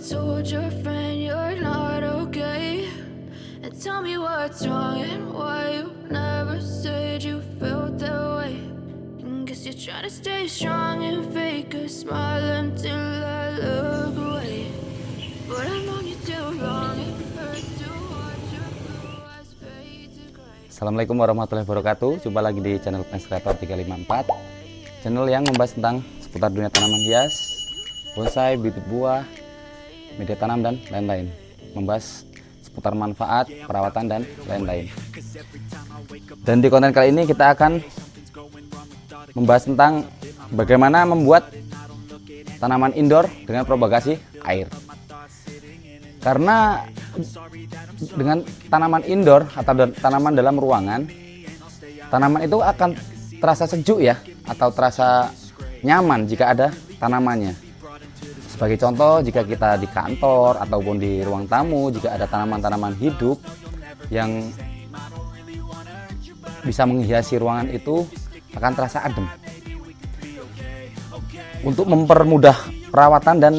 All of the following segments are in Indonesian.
told your friend you're not okay? And tell me what's wrong and why you never said you felt that way. And guess you're trying to stay strong and fake a smile until I look away. But I've known you too long, it hurts to watch your blue eyes fade to gray. Assalamualaikum warahmatullahi wabarakatuh. Jumpa lagi di channel Prince Creator 354, channel yang membahas tentang seputar dunia tanaman hias, bonsai, bibit buah, media tanam, dan lain-lain. Membahas seputar manfaat, perawatan, dan lain-lain. Dan di konten kali ini kita akan membahas tentang bagaimana membuat tanaman indoor dengan propagasi air. Karena dengan tanaman indoor atau tanaman dalam ruangan, tanaman itu akan terasa sejuk ya, atau terasa nyaman jika ada tanamannya. Sebagai contoh, jika kita di kantor ataupun di ruang tamu, jika ada tanaman-tanaman hidup yang bisa menghiasi ruangan itu, akan terasa adem. Untuk mempermudah perawatan dan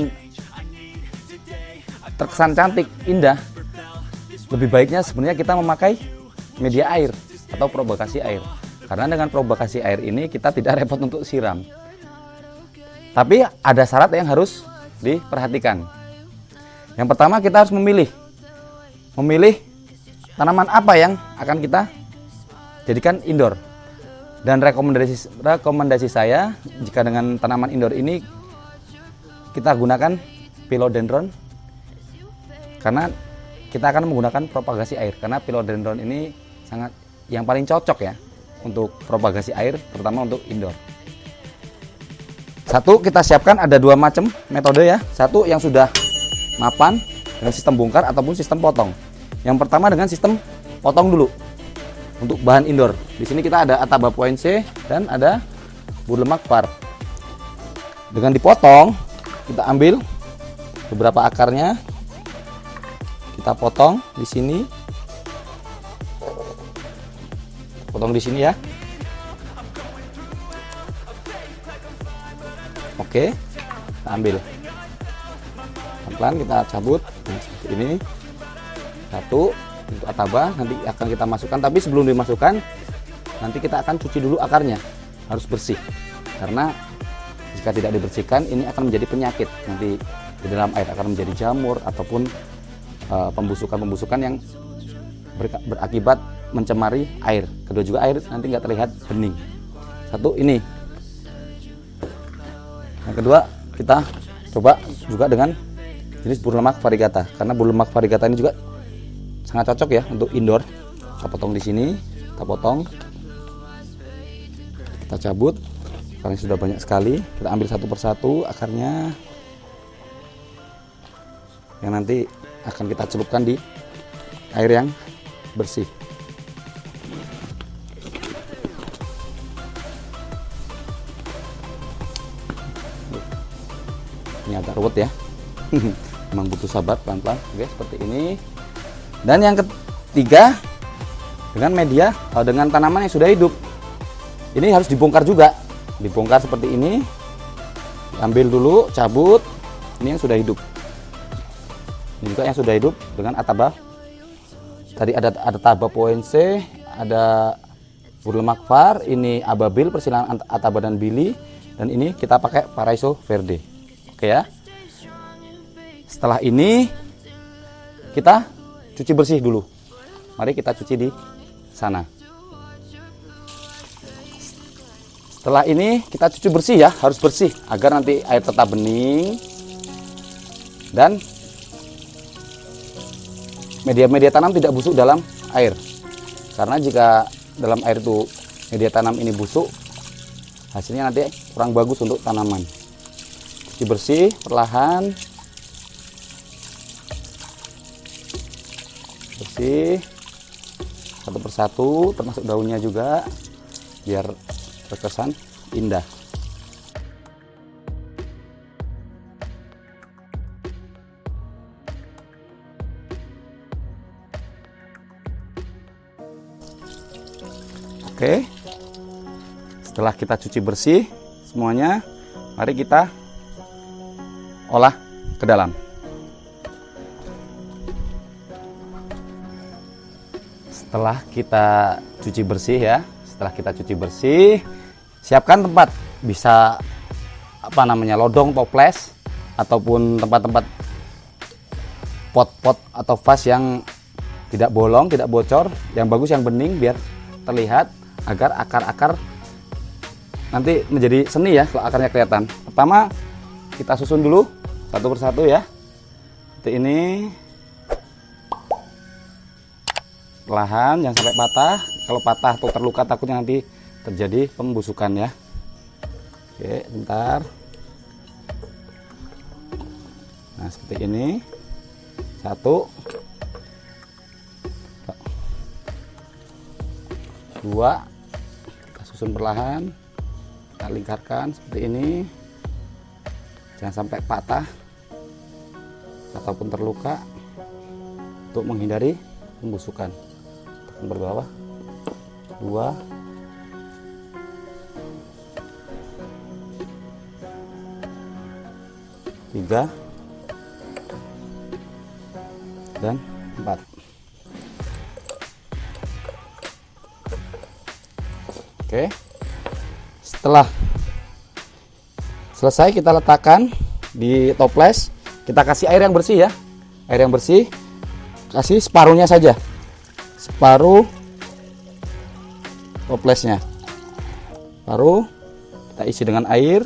terkesan cantik, indah, lebih baiknya sebenarnya kita memakai media air atau propagasi air. Karena dengan propagasi air ini kita tidak repot untuk siram. Tapi ada syarat yang harus diperhatikan. Yang pertama, kita harus memilih tanaman apa yang akan kita jadikan indoor. Dan rekomendasi saya, jika dengan tanaman indoor ini kita gunakan philodendron, karena kita akan menggunakan propagasi air. Karena philodendron ini sangat yang paling cocok ya untuk propagasi air, terutama untuk indoor. Satu, kita siapkan ada dua macam metode ya. Satu yang sudah mapan dengan sistem bongkar ataupun sistem potong. Yang pertama dengan sistem potong dulu untuk bahan indoor. Di sini kita ada Ataba Poinse dan ada Burlemak Var. Dengan dipotong, kita ambil beberapa akarnya, kita potong di sini, potong di sini ya. Oke, kita ambil pelan-pelan, kita cabut seperti ini. Satu untuk Ataba nanti akan kita masukkan, tapi sebelum dimasukkan nanti kita akan cuci dulu akarnya, harus bersih. Karena jika tidak dibersihkan ini akan menjadi penyakit, nanti di dalam air akan menjadi jamur ataupun pembusukan yang berakibat mencemari air. Kedua juga air nanti nggak terlihat bening. Satu ini. Yang kedua, kita coba juga dengan jenis Burlemak Variegata, karena Burlemak Variegata ini juga sangat cocok ya untuk indoor. Kita potong di sini, kita potong, kita cabut, karena sudah banyak sekali. Kita ambil satu persatu akarnya, yang nanti akan kita celupkan di air yang bersih. Ini agak ruwet ya. Memang butuh sabar, pelan-pelan. Oke, seperti ini. Dan yang ketiga, dengan media dengan tanaman yang sudah hidup. Ini harus dibongkar juga. Dibongkar seperti ini. Ambil dulu, cabut. Ini yang sudah hidup. Ini juga yang sudah hidup dengan Ataba. Tadi ada Ataba Poinse, ada Burlemak Var, ini Ababil persilangan Ataba dan Billy, dan ini kita pakai Paraiso Verde. Oke ya. Setelah ini kita cuci bersih dulu. Mari kita cuci di sana. Setelah ini kita cuci bersih ya, harus bersih agar nanti air tetap bening. Dan media tanam tidak busuk dalam air. Karena jika dalam air itu media tanam ini busuk, hasilnya nanti kurang bagus untuk tanaman. Cuci bersih perlahan, bersih satu persatu, termasuk daunnya juga, biar terkesan indah. Oke, setelah kita cuci bersih semuanya, mari kita olah ke dalam. Setelah kita cuci bersih ya, siapkan tempat, bisa lodong, toples, ataupun tempat-tempat pot-pot atau vas yang tidak bolong, tidak bocor, yang bagus, yang bening, biar terlihat, agar akar-akar nanti menjadi seni ya, kalau akarnya kelihatan. Pertama kita susun dulu satu persatu ya, seperti ini. Perlahan, jangan sampai patah. Kalau patah atau terluka takutnya nanti terjadi pembusukan ya. Oke, bentar. Nah, seperti ini. Satu, dua, kita susun perlahan, kita lingkarkan seperti ini. Jangan sampai patah ataupun terluka, untuk menghindari pembusukan. Tekan berbawah, 2, 3, dan 4. Oke, setelah selesai kita letakkan di toples, kita kasih air yang bersih ya, air yang bersih, kasih separuhnya saja, separuh toplesnya, separuh kita isi dengan air.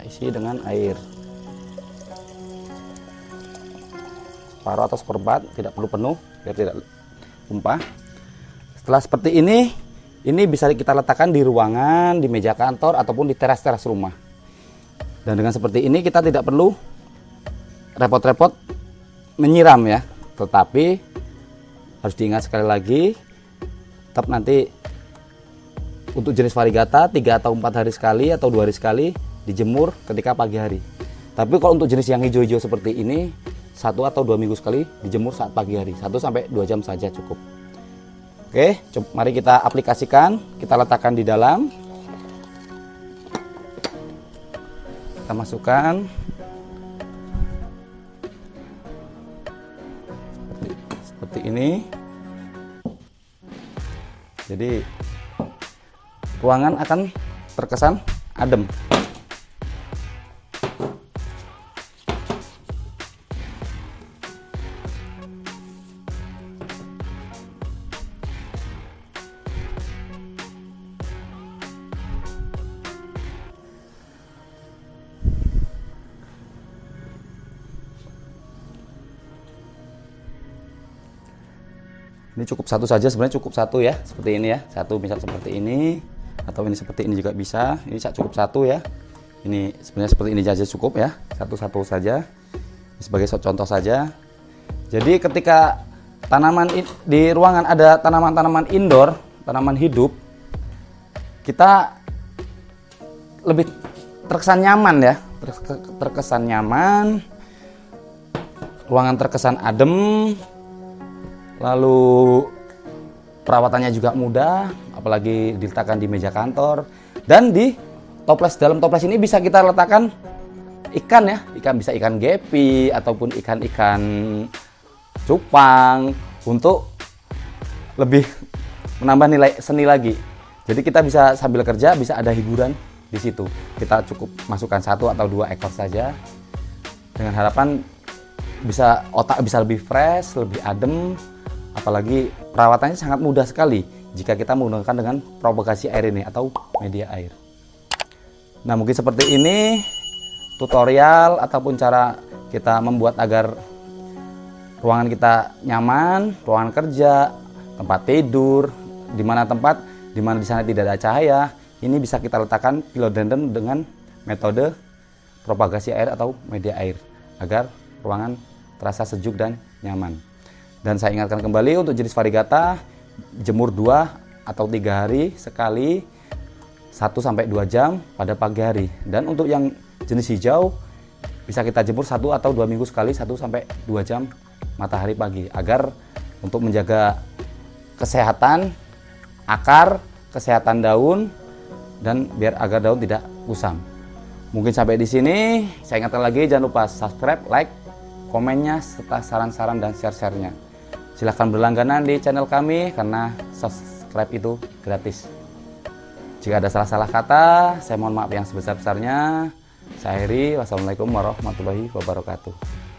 Isi dengan air separuh atau seperempat, tidak perlu penuh biar tidak tumpah. Setelah seperti ini bisa kita letakkan di ruangan, di meja kantor, ataupun di teras-teras rumah. Dan dengan seperti ini kita tidak perlu repot-repot menyiram ya, tetapi harus diingat sekali lagi, tetap nanti untuk jenis variegata 3 atau 4 hari sekali atau 2 hari sekali dijemur ketika pagi hari. Tapi kalau untuk jenis yang hijau-hijau seperti ini, 1 atau 2 minggu sekali dijemur saat pagi hari, 1 sampai 2 jam saja cukup. Oke, mari kita aplikasikan, kita letakkan di dalam. Kita masukkan seperti ini. Jadi ruangan akan terkesan adem. Ini cukup satu saja, sebenarnya cukup satu ya, seperti ini ya, satu misal seperti ini, atau ini seperti ini juga bisa. Ini cukup satu ya, ini sebenarnya seperti ini saja cukup ya, satu-satu saja, sebagai contoh saja. Jadi ketika tanaman di ruangan ada tanaman-tanaman indoor, tanaman hidup, kita lebih terkesan nyaman ya, terkesan nyaman, ruangan terkesan adem. Lalu perawatannya juga mudah, apalagi diletakkan di meja kantor. Dan di toples, dalam toples ini bisa kita letakkan ikan ya, bisa ikan gepi ataupun ikan-ikan cupang untuk lebih menambah nilai seni lagi. Jadi kita bisa sambil kerja bisa ada hiburan di situ. Kita cukup masukkan 1 atau 2 ekor saja, dengan harapan bisa otak bisa lebih fresh, lebih adem. Apalagi perawatannya sangat mudah sekali jika kita menggunakan dengan propagasi air ini atau media air. Nah, mungkin seperti ini tutorial ataupun cara kita membuat agar ruangan kita nyaman, ruangan kerja, tempat tidur, di mana di sana tidak ada cahaya, ini bisa kita letakkan philodendron dengan metode propagasi air atau media air agar ruangan terasa sejuk dan nyaman. Dan saya ingatkan kembali, untuk jenis variegata jemur 2 atau 3 hari sekali, 1 sampai 2 jam pada pagi hari. Dan untuk yang jenis hijau bisa kita jemur 1 atau 2 minggu sekali, 1 sampai 2 jam matahari pagi, agar untuk menjaga kesehatan akar, kesehatan daun, dan biar agar daun tidak kusam. Mungkin sampai di sini. Saya ingatkan lagi, jangan lupa subscribe, like, komennya, serta saran-saran dan share-share-nya. Silahkan berlangganan di channel kami karena subscribe itu gratis. Jika ada salah-salah kata, saya mohon maaf yang sebesar-besarnya. Saya akhiri. Wassalamualaikum warahmatullahi wabarakatuh.